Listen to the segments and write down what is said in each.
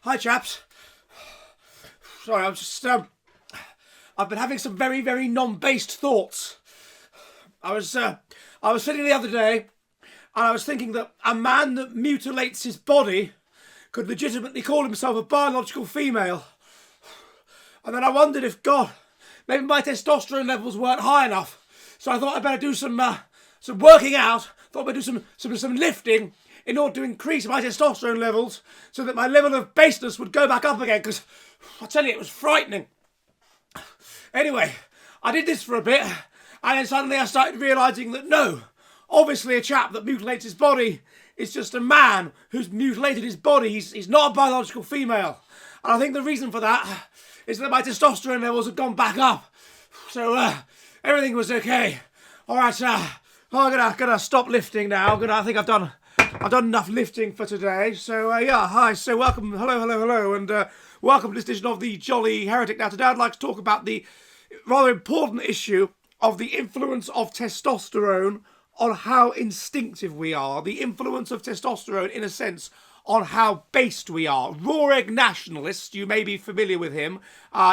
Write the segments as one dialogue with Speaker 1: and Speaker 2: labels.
Speaker 1: Hi, chaps. Sorry, I've been having some very, very non-based thoughts. I was sitting the other day, and I was thinking that a man that mutilates his body could legitimately call himself a biological female. And then I wondered if, God, maybe my testosterone levels weren't high enough. So I thought I'd better do some working out. Thought I'd do some lifting in order to increase my testosterone levels so that my level of baseness would go back up again, because I tell you, it was frightening. Anyway, I did this for a bit, and then suddenly I started realising that no, obviously a chap that mutilates his body is just a man who's mutilated his body. He's not a biological female. And I think the reason for that is that my testosterone levels have gone back up. So everything was okay. Alright, I'm gonna stop lifting now. I think I've done enough lifting for today. So hi. So welcome, hello, and welcome to this edition of the Jolly Heretic. Now today I'd like to talk about the rather important issue of the influence of testosterone on how instinctive we are. The influence of testosterone, in a sense, on how based we are. Raw Egg Nationalist, you may be familiar with him.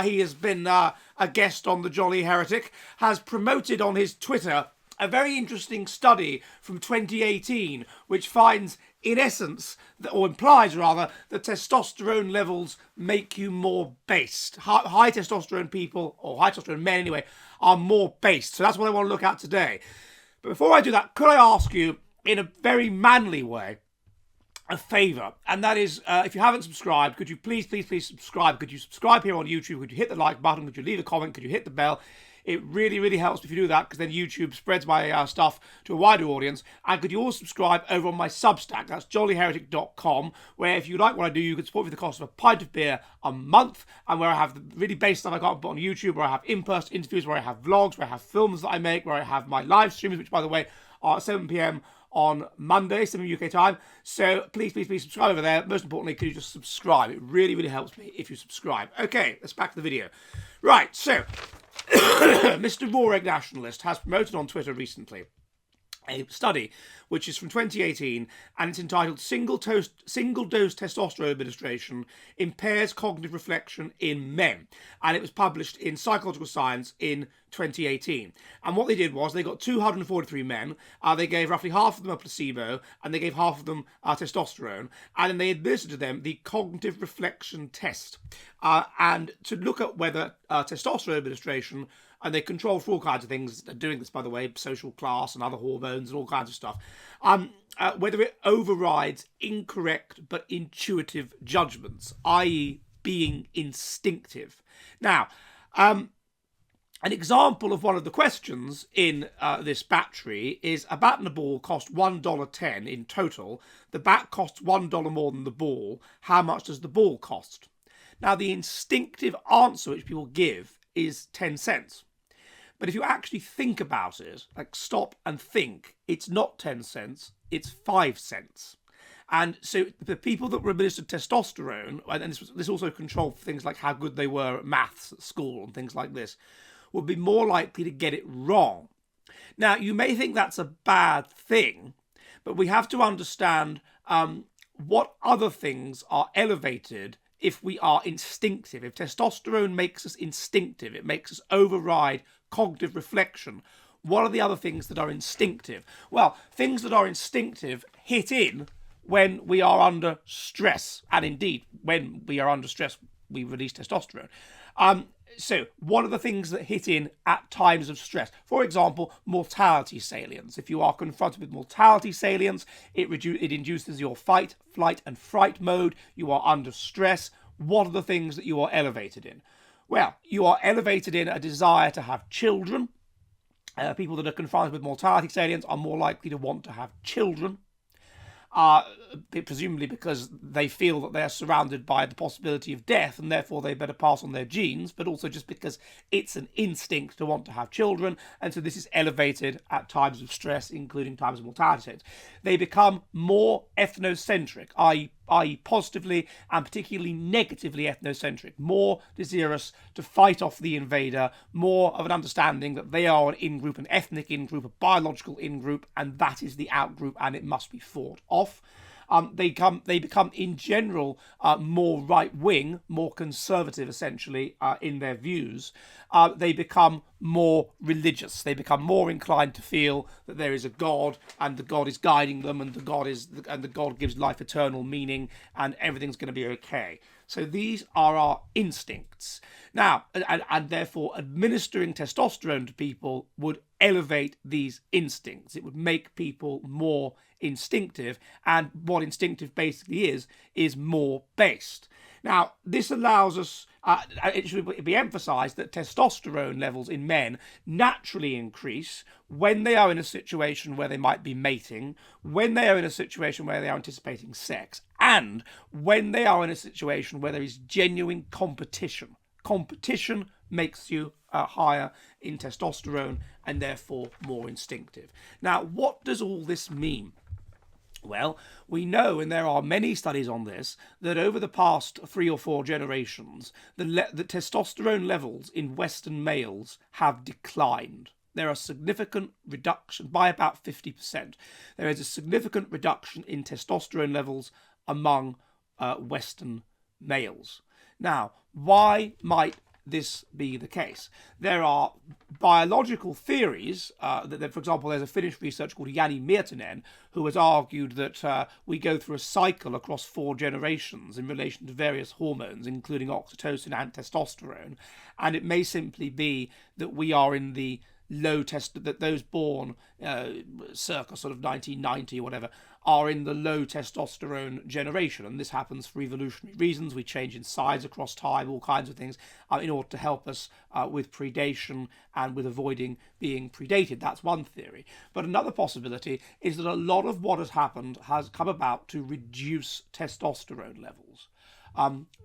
Speaker 1: He has been a guest on the Jolly Heretic, has promoted on his Twitter a very interesting study from 2018, which finds, in essence, or implies rather, that testosterone levels make you more based. High testosterone people, or high testosterone men anyway, are more based. So that's what I want to look at today. But before I do that, could I ask you, in a very manly way, a favour? And that is, if you haven't subscribed, could you please subscribe? Could you subscribe here on YouTube? Could you hit the like button? Could you leave a comment? Could you hit the bell? It really, really helps if you do that, because then YouTube spreads my stuff to a wider audience. And could you also subscribe over on my Substack? That's jollyheretic.com, where if you like what I do, you can support me for the cost of a pint of beer a month, and where I have the really base stuff I can't put on YouTube, where I have in-person interviews, where I have vlogs, where I have films that I make, where I have my live streams, which, by the way, are at 7 p.m. on Monday, 7 UK time. So please subscribe over there. Most importantly, could you just subscribe? It really, really helps me if you subscribe. Okay, let's back to the video. Right, so Mr. Raw Egg Nationalist has promoted on Twitter recently a study which is from 2018, and it's entitled Single-Dose Testosterone Administration Impairs Cognitive Reflection in Men. And it was published in Psychological Science in 2018. And what they did was they got 243 men, they gave roughly half of them a placebo, and they gave half of them testosterone, and then they administered to them the cognitive reflection test, and to look at whether testosterone administration, and they control for all kinds of things, they're doing this, by the way, social class and other hormones and all kinds of stuff, whether it overrides incorrect but intuitive judgments, i.e. being instinctive. Now, an example of one of the questions in this battery is: a bat and a ball cost $1.10 in total. The bat costs $1 more than the ball. How much does the ball cost? Now, the instinctive answer which people give is 10 cents. But if you actually think about it, like stop and think, it's not 10 cents, it's 5 cents. And so the people that were administered testosterone, and this also controlled things like how good they were at maths at school and things like this, would be more likely to get it wrong. Now, you may think that's a bad thing, but we have to understand what other things are elevated if we are instinctive. If testosterone makes us instinctive, it makes us override cognitive reflection, what are the other things that are instinctive? Well, things that are instinctive hit in when we are under stress. And indeed, when we are under stress, we release testosterone. So what are the things that hit in at times of stress? For example, mortality salience. If you are confronted with mortality salience, it induces your fight, flight, and fright mode. You are under stress. What are the things that you are elevated in? Well, you are elevated in a desire to have children. People that are confronted with mortality salience are more likely to want to have children. Presumably because they feel that they're surrounded by the possibility of death, and therefore they better pass on their genes, but also just because it's an instinct to want to have children, and so this is elevated at times of stress, including times of mortality. They become more ethnocentric, i.e. positively and particularly negatively ethnocentric, more desirous to fight off the invader, more of an understanding that they are an in-group, an ethnic in-group, a biological in-group, and that is the out-group, and it must be fought off. they become in general more right wing, more conservative, essentially in their views. They become more religious. They become more inclined to feel that there is a God, and the God is guiding them, and the God gives life eternal meaning, and everything's going to be okay. So these are our instincts. Now, and therefore administering testosterone to people would elevate these instincts. It would make people more instinctive, and what instinctive basically is more based. Now, this allows us, it should be emphasized that testosterone levels in men naturally increase when they are in a situation where they might be mating, when they are in a situation where they are anticipating sex, and when they are in a situation where there is genuine competition. Competition makes you higher in testosterone and therefore more instinctive. Now, what does all this mean? Well, we know, and there are many studies on this, that over the past 3 or 4 generations, the testosterone levels in Western males have declined. There are significant reduction by about 50%. There is a significant reduction in testosterone levels among Western males. Now, why might this be the case? There are biological theories that, for example, there's a Finnish researcher called Jani Miettinen who has argued that we go through a cycle across 4 generations in relation to various hormones, including oxytocin and testosterone, and it may simply be that we are in the that those born circa sort of 1990 or whatever are in the low testosterone generation, and this happens for evolutionary reasons. We change in size across time, all kinds of things, in order to help us with predation and with avoiding being predated. That's one theory. But another possibility is that a lot of what has happened has come about to reduce testosterone levels.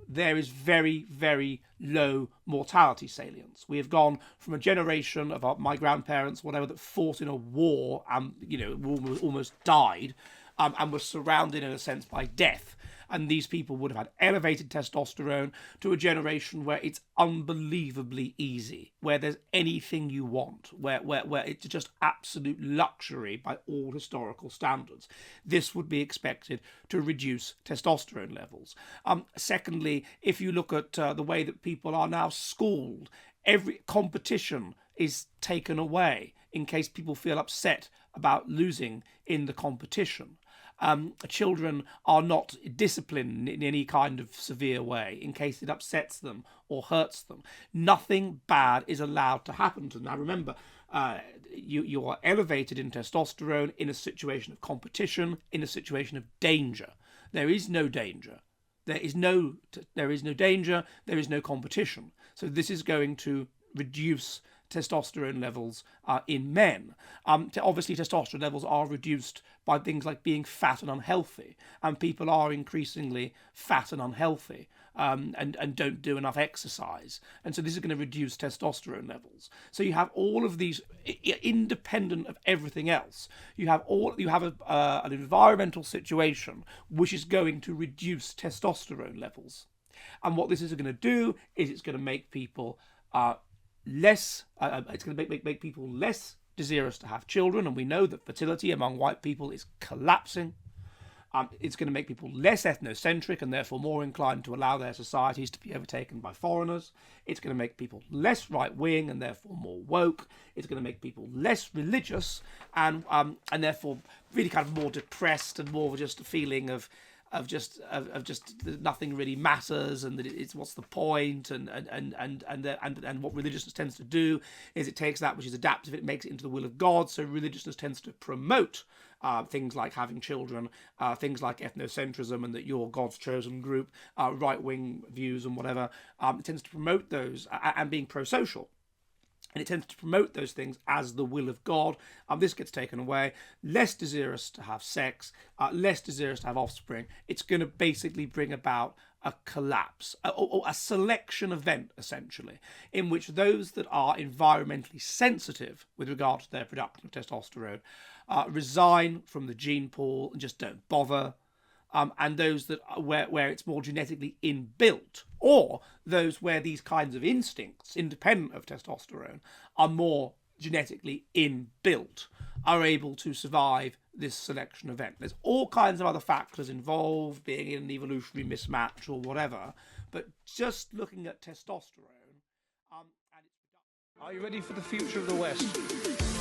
Speaker 1: There is very, very low mortality salience. We have gone from a generation of my grandparents, whatever, that fought in a war and, almost died, and were surrounded in a sense by death. And these people would have had elevated testosterone, to a generation where it's unbelievably easy, where there's anything you want, where it's just absolute luxury by all historical standards. This would be expected to reduce testosterone levels. Secondly, if you look at the way that people are now schooled, every competition is taken away in case people feel upset about losing in the competition. Children are not disciplined in any kind of severe way in case it upsets them or hurts them. Nothing bad is allowed to happen to them. Now remember, you are elevated in testosterone in a situation of competition, in a situation of danger. There is no danger. There is no danger. There is no competition. So this is going to reduce testosterone levels in men. Obviously, testosterone levels are reduced by things like being fat and unhealthy, and people are increasingly fat and unhealthy and don't do enough exercise, and so this is going to reduce testosterone levels. So you have all of these independent of everything else. You have an environmental situation which is going to reduce testosterone levels, and what this is going to do is it's going to make people it's going to make people less desirous to have children, and we know that fertility among white people is collapsing. It's going to make people less ethnocentric and therefore more inclined to allow their societies to be overtaken by foreigners. It's going to make people less right-wing and therefore more woke. It's going to make people less religious and therefore really kind of more depressed and more just a feeling of just nothing really matters, and that it's what's the point, and what religiousness tends to do is it takes that which is adaptive, it makes it into the will of God. So religiousness tends to promote things like having children, things like ethnocentrism, and that you're God's chosen group, right-wing views and whatever. It tends to promote those and being pro-social. And it tends to promote those things as the will of God. This gets taken away. Less desirous to have sex, less desirous to have offspring. It's going to basically bring about a collapse, or a selection event, essentially, in which those that are environmentally sensitive with regard to their production of testosterone resign from the gene pool and just don't bother. And those that where it's more genetically inbuilt, or those where these kinds of instincts, independent of testosterone, are more genetically inbuilt are able to survive this selection event. There's all kinds of other factors involved, being in an evolutionary mismatch or whatever, but just looking at testosterone.
Speaker 2: Are you ready for the future of the West?